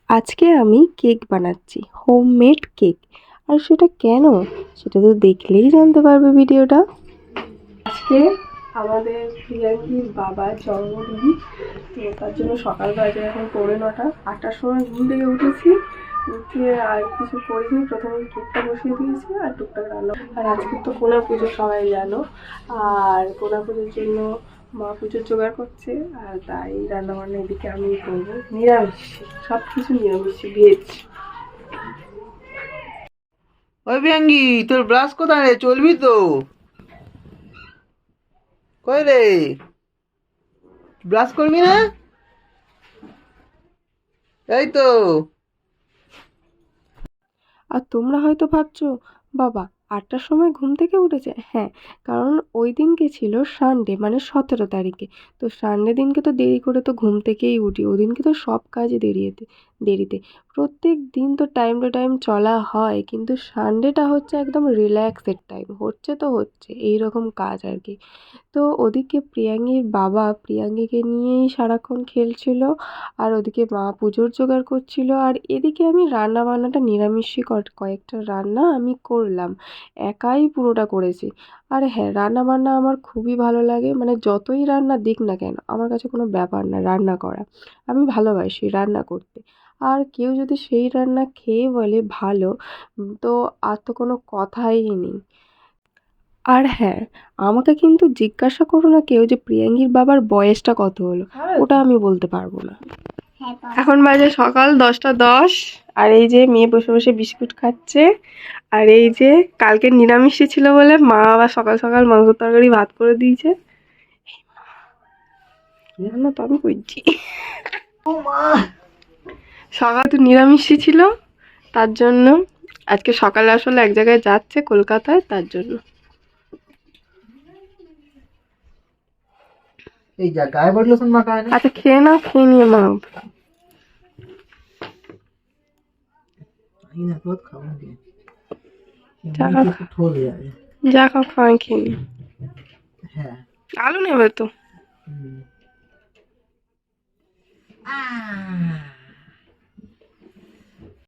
আজকে আমি কেক বানাচ্ছি, হোমমেড কেক। আর সেটা কেন, সেটা তো দেখলেই জানতে পারবে ভিডিওটা। আজকে আমাদের প্রিয়াঙ্কির বাবার জন্মদিন, তো তার জন্য সকাল বাজে এখন 9:30। 8টার সময় ঘুম থেকে উঠেছি, উঠে আর কিছু করিনি, প্রথমে কেকটা বসিয়ে দিয়েছি আর টুকটাক রান্না। আর আজকে তো কোনা পুজো সবাই জানো, আর কোনা পুজোর জন্য মা পুজোর জোগাড় করছে, আর তাই রান্নাবান্না এদিকে আমি করবো। নিরামিষ, সব কিছু নিরামিষ, ভেজ। ওই বিয়াঙ্গি, তোর ব্রাশ কোথায় রে? চলবি তো? কই রে? ব্রাশ করবি না? এই তো। আর তোমরা হয়তো ভাবছো, বাবা 8টার সময় ঘুম থেকে উঠেছে। হ্যাঁ, কারণ ওই দিনকে ছিল সানডে, মানে 17 তারিখে। তো সানডে দিনকে তো দেরি করে তো ঘুম থেকেই উঠি, ওদিনকে তো সব কাজে দেরিতে। প্রত্যেক দিন তো টাইম টু টাইম চলা হয়, কিন্তু সানডেটা হচ্ছে একদম রিল্যাক্সের টাইম, হচ্ছে তো হচ্ছে এইরকম কাজ আর কি। তো ওদিকে প্রিয়াঙ্গীর বাবা প্রিয়াঙ্গীকে নিয়েই সারাক্ষণ খেলছিল, আর ওদিকে মা পুজোর জোগাড় করছিল, আর এদিকে আমি রান্না বান্নাটা নিরামিষই কয়েকটা রান্না আমি করলাম, একাই পুরোটা করেছি। আর হ্যাঁ, রান্না বান্না আমার খুবই ভালো লাগে, মানে যতই রান্না দিক না কেন আমার কাছে কোনো ব্যাপার না রান্না করা, আমি ভালোবাসি রান্না করতে। আর কেউ যদি সেই রান্না খেয়ে বলে ভালো, তো আর তো কোনো কথাই নেই। আর হ্যাঁ, আমাকে কিন্তু জিজ্ঞাসা করো না কেউ যে প্রিয়াঙ্গীর বাবার বয়সটা কত হলো, ওটা আমি বলতে পারবো না। এখন বাজে সকাল 10টা 10, আর এই যে মেয়ে বসে বসে বিস্কুট খাচ্ছে। আর এই যে কালকে নিরামিষই ছিল বলে মা আবার সকাল সকাল মাংস তরকারি ভাত করে দিয়েছে। রান্না তো আমি করছি। সকাল তো নিরামিষই ছিল, তার জন্য আজকে সকালে আসলে এক জায়গায় যাচ্ছে কলকাতায়, তার জন্য। এই যা গায়ে বডি লোশন মাখায় না। আচ্ছা খেয়ে নাও, খেয়ে নিয়ে মা। এই না তো খাবো কি? যা মুখ একটু ঠোল যায়। যা খাও খাওয়াই খেয়ে নিও। হ্যাঁ। আলু নেবে তো? হুম।